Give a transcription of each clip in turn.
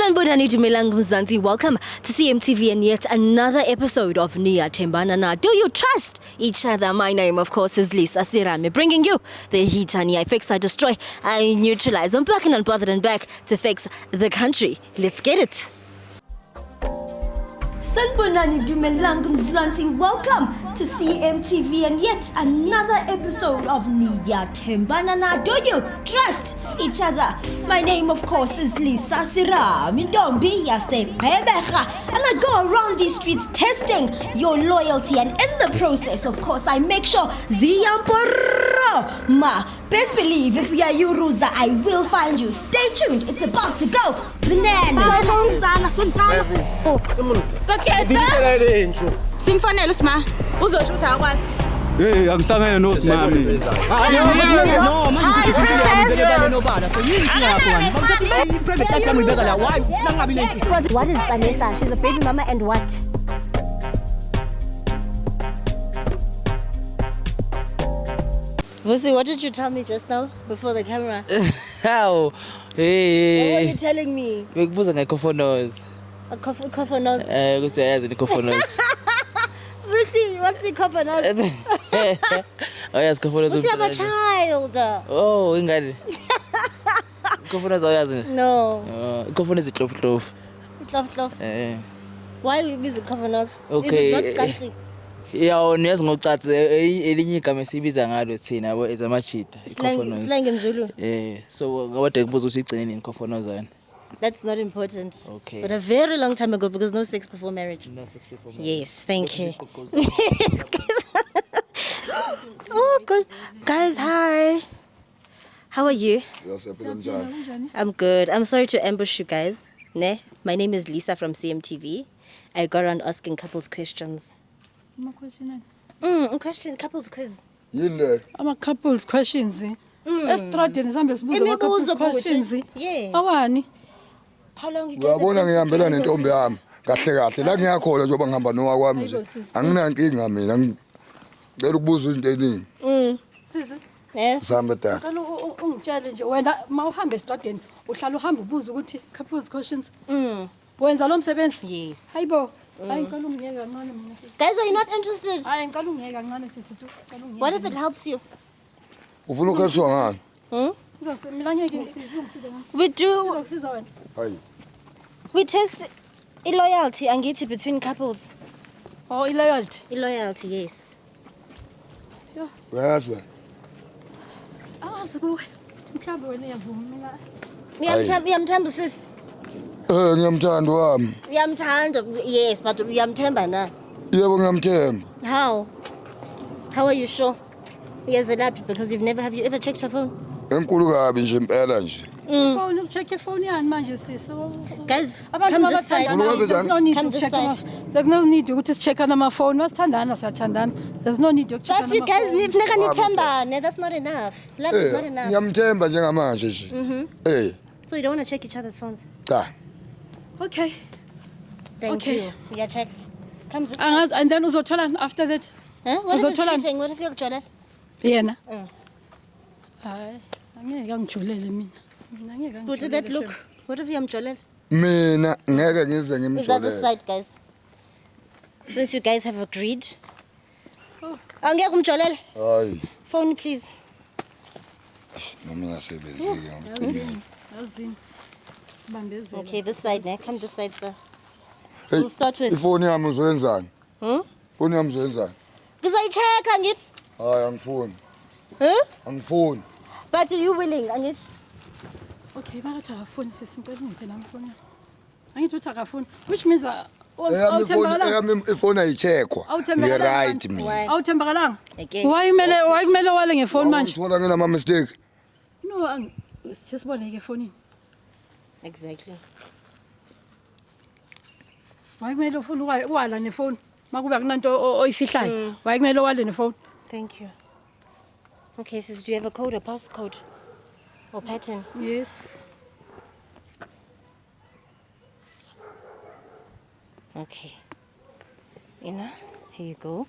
Sanibonani Dumelang Mzansi. Welcome to CMTV and yet another episode of Niyathembana Na. Do you trust each other? My name, of course, is Lisa Sirame, bringing you the heat. I fix, I destroy, I neutralize. I'm back and unbothered and back to fix the country. Let's get it. Sanibonani Dumelang Mzansi. Welcome to CMTV and yet another episode of Niyathembana Na. Do you trust each other? My name, of course, is Lisa Sirame. Ntombi yaseGqeberha. And I go around these streets testing your loyalty, and in the process, of course, I make sure ziyamporo ma. Best believe if we are Yuruza, I will find you. Stay tuned. It's about to go bananas. Simfanele sima uzoshutha akwazi. Hey, angihlangene nosimami. No, Hi, princess. What is Vanessa? She's a baby mama and what? Vusi, what did you tell me just now before the camera? How? What were Hey. you telling me? Bekubuza ngecofonos. A cough on us. Ukuthi ayazi icofonos. Vusi, what's the cough on us? Ayazi icofonos. Vusi, I'm a child. Oh, ingane. Icofonos ayazi. No. Icofonos ihlofhlof. Clove. Why are we busy cough on us? Okay. Is it not fancy? Yawo niyazi ngokucathi elinye igama esibiza ngalo thina yabo ezamachita icofonos. Slang in Zulu. So ngabade kubuza ukuthi igcine nini icofonos zani? That's not important. Okay. But a very long time ago, because no sex before marriage. No sex before marriage. Yes, thank you. Oh gosh, guys, hi. How are you? I'm good. I'm sorry to ambush you guys. Ne? My name is Lisa from CMTV. I go around asking couples questions. Couples quiz. Ama couples questions. Estradeni sihambe sibuza ama couples Imibuzo questions. futhi. Yes. Awani? How long you guys have Uyabona been ngihambela together? nentombi yami kahle kahle la ngiyakhola njengoba ngihamba nowakwami nje anginankinga mina ngicela ukubuza into eningi Sisi. Yes. sihamba da Ngicela ungitshele nje wena mawuhamba estradeni uhlala uhamba ubuza ukuthi couples questions. Wenza lo msebenzi? Yes. Hayibo. Hayi ngicela ungiyeke kancane mina sisi. Guys, are you not interested? Hayi ngicela ungiyeke kancane sisi tu. Ngicela ungiyeke. What if it helps you? ufuna ukhethiswa ngani Mina ngeke ngisize ngani? We do. Uzokusiza wena. hayi We test loyalty angithi between couples. Oh, loyalty. Loyalty, yes. uyazi wena Azi kuwe. Mhlawumbe wena uyavuma mina. Uyamthanda sis. ngiyamthanda wami Uyamthanda. Yes, but uyamthemba na. yebo ngiyamthemba How are you sure? Uyazelaphi because have you ever checked your phone? enkulu kabi nje impela nje Phone ucheck your phone yani manje sisi. Guys, Abantu come this side. mabathandana, there's no need Come to this check side. there's no need ukuthi sicheck ama phone. Masithandana siyathandana. There's no need to check But you guys neka nithembane. That's not enough. Love is not enough. ngiyamthemba njengamanje nje So you don't want to check each other's phones? cha Okay. Thank Okay. you. Yeah, check. Come this side. Angazi and then uzothola after that. Huh? What if it's Uzothola- cheating? What if you're Jordan? Yena. Hayi, angeke angijolele mina. Mina angeke angijolele. Put that look. What if you're Mjolel? mina ngeke ngize Is that this ngimjolele side, guys? Since you guys have agreed. Oh. Angeke umjolele. hayi Phone, please. noma ngasebenzi ngiyamthemba Yazini. Sibambezela. Okay, this side, ne? Come this side, sir. hey We'll start with. ifoni yami uzoyenzani ifoni yami uzoyenzani Ngizoyicheck, angithi. hayi angifuni Huh? angifuni But are you willing, angithi? Okay, makathi akafuni sisi ngicela ungiphe nami phone. Angithi uthi akafuni. Which means eyami ifoni ayicheckwa ngi-right mina Why? awuthembakalanga. Again. Why kumele wale ngefone manje? ngithola nginama-mistake No, sisiboneke efonini. Exactly. Why kumele ufuna uwala nefone? Makube akunanto oyifihlayo. Why kumele wale nefone? Thank you. Okay, sis, do you have a code or passcode? Or pattern? Yes. Okay. Ina, here you go.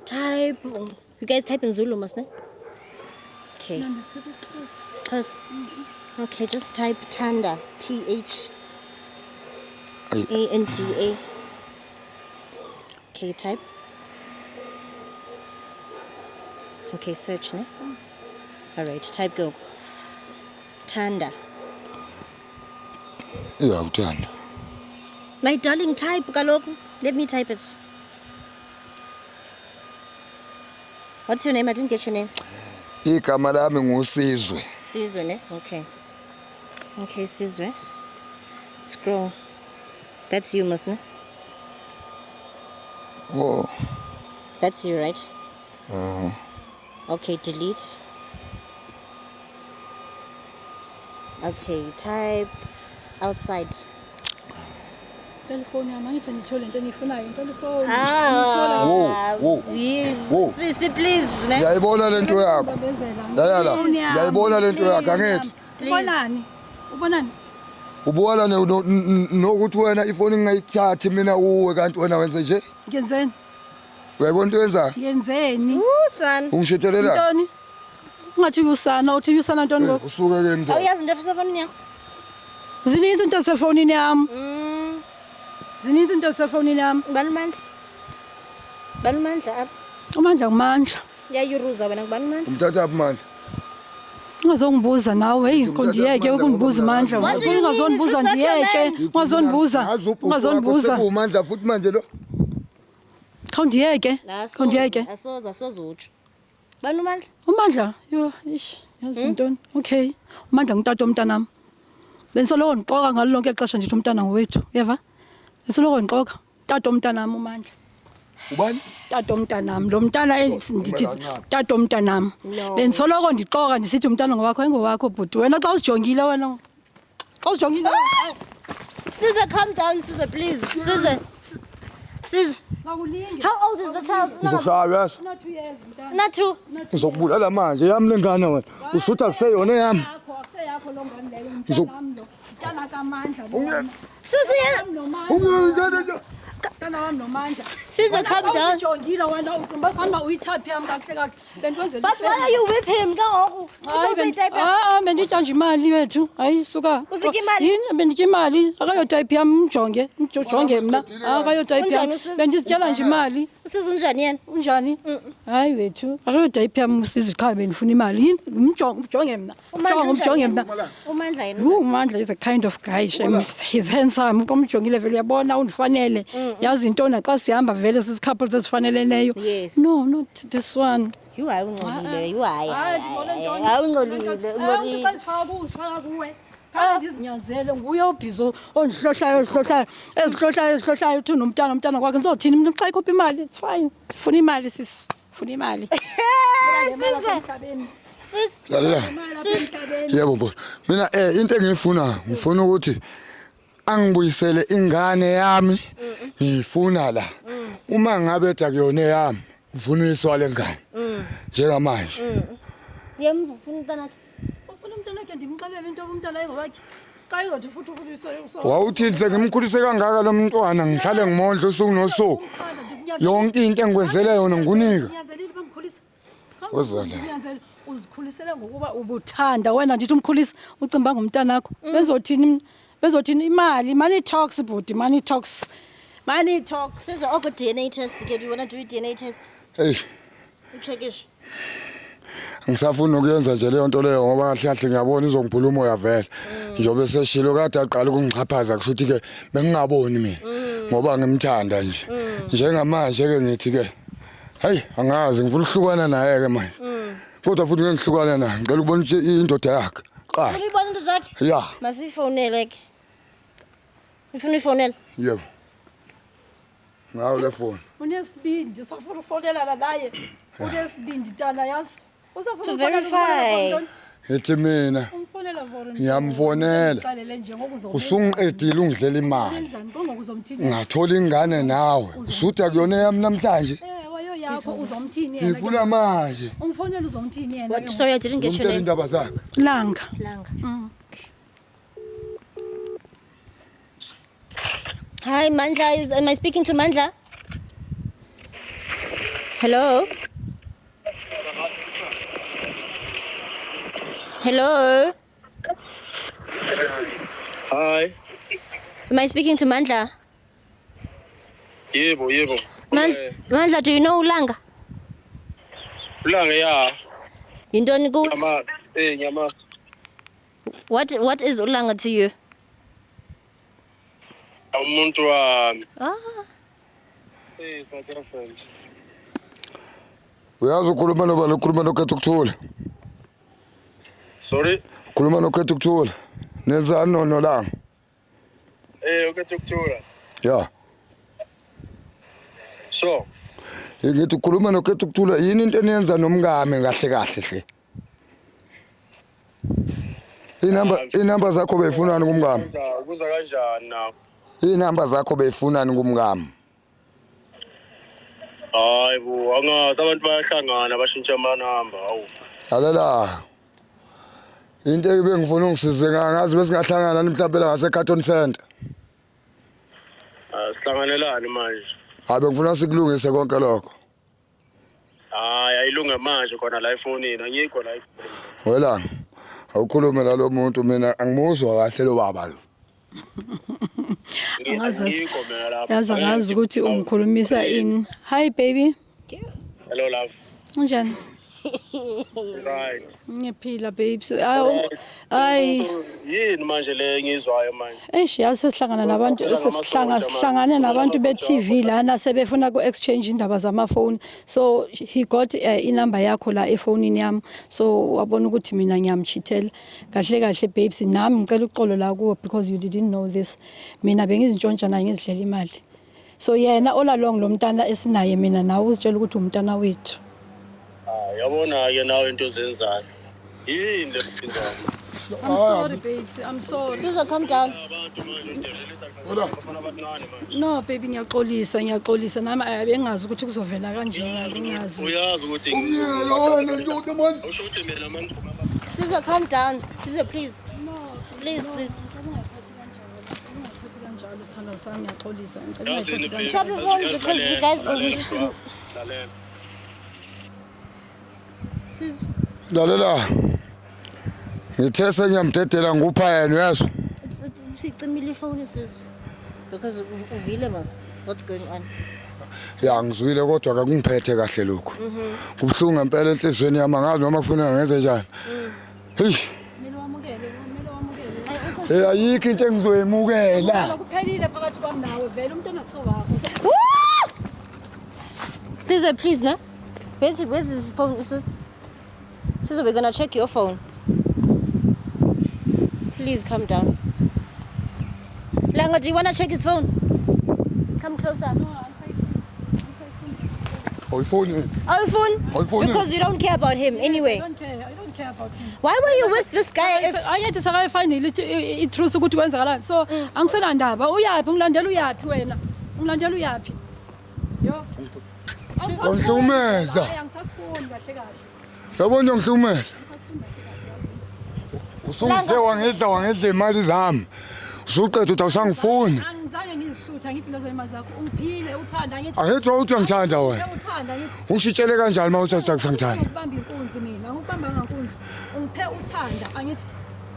Type. You guys type in Zulu, mustn't it? Okay. Close. Okay, just type Thanda. TH ANDA. Okay, type. Okay, search, ne? Alright, type go. Tanda. iyawuthanda My darling, type kaloku. Let me type it. What's your name? I didn't get your name. igama lami ngusizwe Sizwe, ne? Okay. Okay, Sizwe. Scroll. That's you, Musne. oh That's you, right? Okay, delete. Okay, type outside. Telephone yami angithi ngithole into enifunayo telephone. Wo. Sisi, please, ne? ngiyayibona lento yakho lalala ngiyayibona lento yakho angithi Ubonani? Ubonani? ubona nokuthi wena ifoni ngingayithathi mina uwe kanti wena wenze nje Ngenzeni? uyayibona into yenzayo Ngenzeni? Son. ungishethelela Ntoni? Ungathi usana uthi usana ntoni lokho? usuke ke mntu Awuyazi into efonini yakho? Zininzi into esefonini yami. Zininzi into esefonini yami. Ngubani uMandla? Ngubani uMandla apha? Umandla ngumandla. Yayiruza wena ngubani uMandla? umthatha aphi manje Ungazongibuza nawe hey ngiyeke ukungibuza amandla. What do you mean? Ungazonibuza Is this not your ndiyeke. Ungazonibuza. Ungazonibuza. umandla futhi manje lo Khawundiyeke. Khawundiyeke. Asoze utsho. Ngubani uMandla? Umandla yo ish yazi ntoni? Okay. Umandla ngutata omntanami. Bensoloko ndiqoka ngalo lonke ixesha ndithi umntana ngowethu. Uyeva? Bensoloko ndiqoka. Tata omntanami uMandla. ubani Tata omntanami lo mntana ndithi tata omntanami. Bensoloko ndiqoka ndisithi umntana ngowakho engowakho bhuti. Wena xa usijongile wena. Xa usijongile. Sister, calm down, Sister, please. Sister. Sister. Awulinge. How old is the child? No, uzokushaya yazi Not 2 years mntana. not two. uzokubulala manje yami lengane wena usuthi akuseyona yami Yakho akuseyakho lo ngane leyo mntanami lo. Mntana kaMandla lo. Sister, yes. Mntana wami nomandla. Sister, calm down. Ujongile wena ucimba phamba uyithaphi yami kakuhle kakuhle. Bentwenzela. But why are you with him? Go on. Benditya nje imali wethu. Hayi suka. Usitya imali? Yini benditya imali. Akayotayiphi yami mjonge. Mjonge mna. Akayotayiphi yami. Unjani usisi? Bendizityala nje imali. Sister, unjani yena? Unjani? Hayi wethu. Akayotayiphi yami usizi qha bendifuna imali. Yini mjonge mna. Mjonge mna. uMandla yena. Umandla is a kind of guy. He's handsome. Ukamjongile vele yabona undifanele. Yazi intona xa sihamba vele sisicouples esifaneleneyo. Yes. No, not this one. You are ungcolile. You are. Hayi Ungcolile. usifaka kuwe. Kanti ndizinyanzele nguye obhizo ondihlohlayo ezihlohlayo uthi nomntana kwakhe ndizothini mina xa ikhopha imali it's fine. Funa imali sisi. Funa imali. Sister. Sister. lalela yebo mfowethu mina into engiyifuna ngifuna ukuthi angibuyisele ingane yami ngifuna la uma ngabe etha kuyona yami ufuna iswale ngane njengamanje Yemva ufuna umntana. Ufuna umntana wakhe ndimxelele into umntana engowakhe. Xa izothi futhi wawuthini sengimkhulise kangaka lo mntwana ngihlale ngimondla usuku nosuku yonke into engikwenzela yona ngunika Nyanzelile bamkhulisa. Wozala. Nyanzelile uzikhulisele ngokuba ubuthanda wena ndithi umkhulisa ucimba ngumntana wakho. Bezothini imali money talks budi money talks. Sister, I'll go DNA test. Do you want to do a DNA test? hey Check it. ngisafuna ukuyenza nje leyo nto leyo ngoba kahle kahle ngiyabona izongibhula umoya vele njobe seshilo kade aqala ukungixhaphaza kushuthi ke bengingaboni mina ngoba ngimthanda nje njengamanje ke ngithi ke hey angazi ngifuna ukuhlukana naye ke manje kodwa futhi ngihlukana naye ngicela ukubona indoda yakhe qala Ulibona into zakhe? ya Masifonele ke. Ufuna ifonele? yebo ngawo le phone Unesibindi usafuna ufonela naye. Unesibindi tana yazi. Usafuna To ufonela verify. ethi mina umfonela vore. ngiyamfonela Uqalele nje ngokuzoma. usungiqedile ungidlela imali Wenzani ngokuzomthini? ngathola ingane nawe usutha kuyona yami namhlanje Wayo yakho uzomthini yena. ngifuna manje Umfonela uzomthini yena. What? Sorry, I didn't get your ngomtshela name. indaba zakhe Langa. Langa. Hi, Mandla. Am I speaking to Mandla? Hello? Hello? Hi. Am I speaking to Mandla? Yebo. Mandla, do you know Ulanga? Ulanga ya. Yintoni kuwe? Nyama. What is Ulanga to you? Umuntu wami. Ah. Is my girlfriend. Uyazi ukhuluma nokhetha ukuthula. Sorry? Ukhuluma nokhetha ukuthula. Nenzani nolanga? Ukhetha ukuthula. Ya. So, Ngithi ukhuluma nokhetha ukuthula yini into eniyenza nomngame kahle. Inamba zakho beyifunani kumngame? Ukuza kanjani na? Inamba zakho beyifunani kumngame? Hayibo, angazi abantu bayahlangana bashintsha amanamba, hawu. Lalela. Into ebengifuna ungisize ngazi besingahlangana mhlawumbe la ngase Carton Center. Sihlanganelani manje? Ngifuna sikulungise konke lokho. Hayi, ayilunga manje khona la efonini, angikho la efonini. Welanga. Awukhulume nalo muntu mina angimuzwa kahle lo baba lo. Yazi angazi ukuthi ungikhulumisa ini. Hi baby. Hello love. Unjani? Right. Ngiyaphila babes. Ay. Yini manje le engizwayo manje? Yazi sesihlangana nabantu sihlangane nabantu be-TV lana sebefuna ku-exchange indaba zamafoni. So he got inamba yakho la efonini yami. So wabona ukuthi mina ngiyamchithela. Kahle babes nami ngicela uxolo la kuwe because you didn't know this. Mina bengizintshontsha naye ngizidlela imali. So yena all along lo mntana esinaye mina nawe uzitshela ukuthi umntana wethu. Yabona ke nawe into zenzayo. Yini lesinzana? I'm sorry babes, I'm sorry. Sizo, calm down. No baby ngiyaxolisa nami abengazi ukuthi kuzovela kanjena ngingazi. Uyazi ukuthi Sizo, calm down. Sizo, please. No, Please, sis. kanjalo sithanda sami ngiyaxolisa Stop your phone because you guys Sizo. Lalela. Ngithe senyamdedela ngupha yena uyazwa. Sicimile phone sis. Because uvile mas. What's going on? Ya ngizwile kodwa akungiphethe kahle lokho. Kubuhlungu ngempela enhlizweni yami angazi noma kufuna ngenze njani. Hey. Kumele wamukele. Ayikho into engizoyemukela. Kuphelile phakathi kwami nawe vele umuntu enakusowakho. Sizo, please, na? Where's his phone? Sizo, we're gonna check your phone. Please calm down. Langa, do you wanna check his phone? Come closer. Oyifoni. Our phone? Because you don't care about him anyway. I don't care about him. Why were you with this guy if... Angithi sakayifindile i-truth ukuthi kwenzakalani. So angisela ndaba. Uyaphi ungilandela uyaphi wena? Ungilandela uyaphi? Yo. Ongihlukumeza. Angisakufuni kahle. Yabona ongihlukumeza. Usungiphe wangedla imali zami. Usuqedwe uthi awusangifuni. Angizange ngizihlutha ngithi lezo imali zakho ungiphile uthanda ngithi. Angithi uthi angithanda wena. Uthanda ngithi. Ungishitshele kanjani mawuthi akusangithanda? Ngibamba inkunzi mina. Angikubamba ngankunzi. Ungiphe uthanda angithi.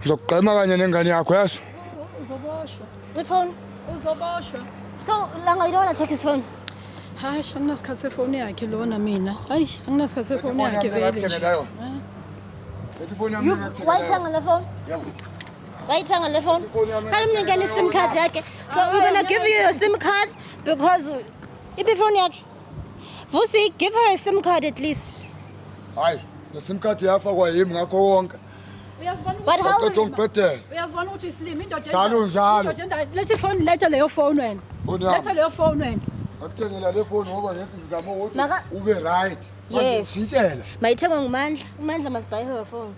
Ngizokugqema kanye nengane yakho yazi. Uzoboshwa. The phone? Uzoboshwa. So, Langa, you don't wanna check his phone? Hayi, anginasikhathi sefoni yakhe lona mina. Hayi, anginasikhathi sefoni yakhe vele nje. Why tongue on the phone? Why tongue on the phone? How many get a SIM card yakhe? So we're gonna give you a SIM card because ibe phone yakhe. Vusi, give her a SIM card at least. Hayi, lesim card yafakwa yimi ngakho wonke. But how? Ngibhedela. Uyazibona ukuthi islim indoda Salo njalo. Lethi phone letha leyo phone wena. Letha leyo phone wena. Akuthengela le phone ngoba ngithi ngizama ukuthi Maka- ube right. Yes. Ushintshela. Mayithengwa ngumandla. Umandla must buy her a phone.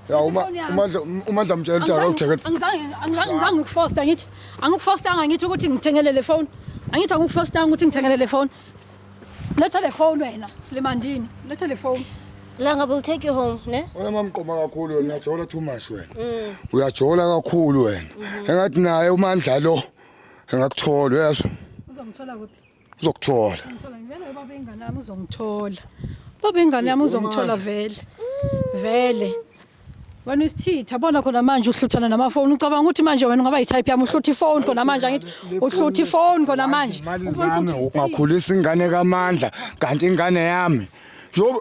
Ya umandla mtshela ukuthi awuthekela. Angizange ngikufosta ngithi angikufostanga ngithi ukuthi ngithengele le phone. Angithi angikufostanga ukuthi ngithengele le phone. Letha le phone wena Slimandini. Letha le phone. Langa will take you home, ne? Wena mamqoma kakhulu wena uyajola too much wena. Uyajola kakhulu wena. Engathi naye umandla lo engakuthola uyazwa. Uzongithola kuphi? Uzokuthola. Ngithola ngivela baba ingane yami uzongithola. Baba ingane yami uzongithola vele. Vele. Wena isithitha bona khona manje uhluthana namafoni ucabanga ukuthi manje wena ungaba yi-type yami uhlutha ifoni khona manje angithi uhlutha ifoni khona manje. Imali zami ungakhulisa ingane kaMandla kanti ingane yami. Njoba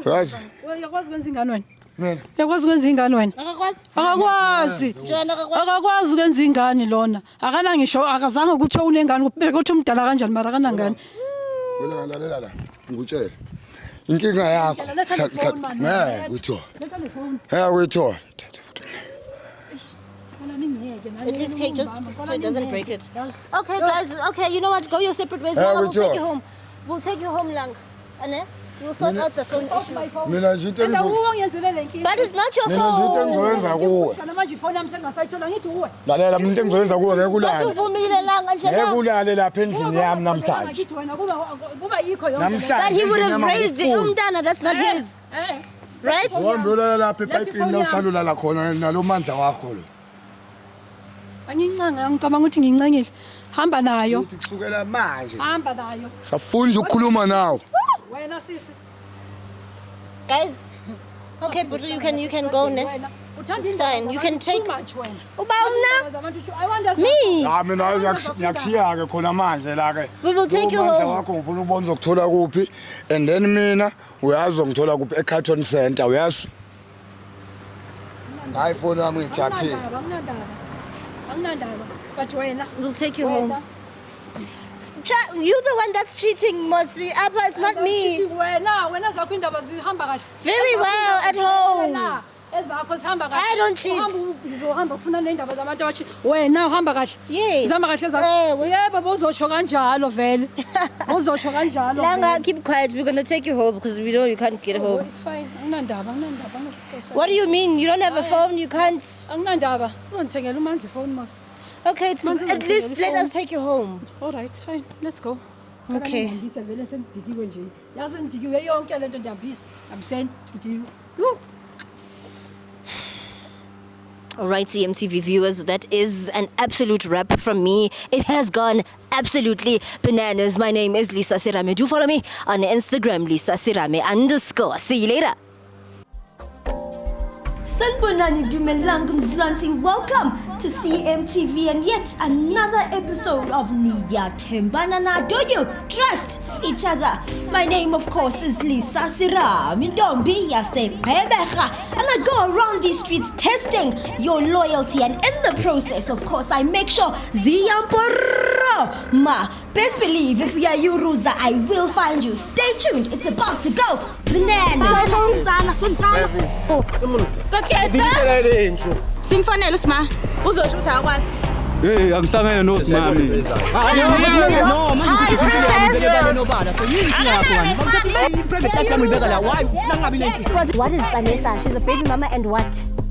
yazi uyakwazi ukwenza ingane wena? mina Uyakwazi ukwenza ingane wena? Akakwazi? Akakwazi. Joanna akakwazi? Akakwazi ukwenza ingane lona. Akana ngisho akazange ukuthi unengane ukuthi umdala kanjani mara akanangane. wena lalela la ngikutshela. Inkinga yakho. Kuthiwa. Kuthiwa. At least cake just so it doesn't break it. Okay, guys. Okay, you know what? Go your separate ways. Yeah, We'll we take do. you home. We'll take you home, Lang. Ane? We'll sort out the phone issue. Mina nje into But it's not your mina nje into fault. engizoyenza kuwe. manje ifoni yami sengasayithola ngithi uwe. Lalela mina into engizoyenza kuwe ngeke But ulale. uvumile Lang Ngeke Angela. ulale lapha endlini yami namhlanje. Ngithi wena kuba yikho yonke. Namhlanje. But he would have endlini yami raised angifuni. umntana. That's not his. Right? Uhambe ulala lapha epayipini la usalula la khona nalomandla wakho lo. Angincanga ngicabanga ukuthi ngincengile. Hamba nayo. Uthi kusukela manje Hamba nayo. safuna nje ukukhuluma nawe. Wena sisi. Guys. Okay, but you can go ne. It's fine. You can take. Uba umna? Me. Ah mina ngiyakushiya ke khona manje la ke. We will take you Umandla home. wakho ngifuna ubone uzokuthola kuphi and then mina uyazi ngithola kuphi eCarton Center uyazi. Hayi phone yami ngithathile. Anginandaba. But wena We'll take you home. You're the one that's cheating, Mosi. Appa, it's not me. wena zakho indaba zihamba kahle. Very well at home. Ezakho zihamba kahle. I don't cheat. Uzohamba ufuna neindaba zabantu abathi wena uhamba kahle. Yes. Zihamba kahle zakho. Ewe. Yebo bozosho kanjalo vele. Bozosho kanjalo. Langa, keep quiet. We're going to take you home because we know you can't get home. It's fine. Anginandaba. What do you mean? You don't have a phone? You can't? Anginandaba. Uzongithengela uMandla ifoni mos. Okay, it's, Manzi at least ngithengele let ifoni. us take you home. All right, it's fine. Let's go. Okay. Ngihambisa vele sengidikiwe nje. Yazi ngidikiwe yonke lento ndiyambisa. Absent gidikiwe. Woo. All right, CMTV viewers, that is an absolute wrap from me. It has gone absolutely bananas. My name is Lisa Sirame. Do follow me on Instagram, Lisa Sirame_. See you later. Sanibonani Dumelang Mzansi. Welcome to CMTV and yet another episode of Niyathembana. Do you trust each other? My name, of course, is Lisa Sirame Ntombi yaseGqeberha, and I go around these streets testing your loyalty, and in the process, of course, I make sure Ziyamporo ma. Best believe if we are you, Ruza, I will find you. Stay tuned. It's about to go bananas. Simfanele sima uzosho ukuthi akwazi Hey angihlangene nosimami. no manje ngizobona nobala so yini yakho wani bakuthatha i private life yami ibeka la why ufuna ngabi le mfihlo What is Vanessa? She's a baby mama and what?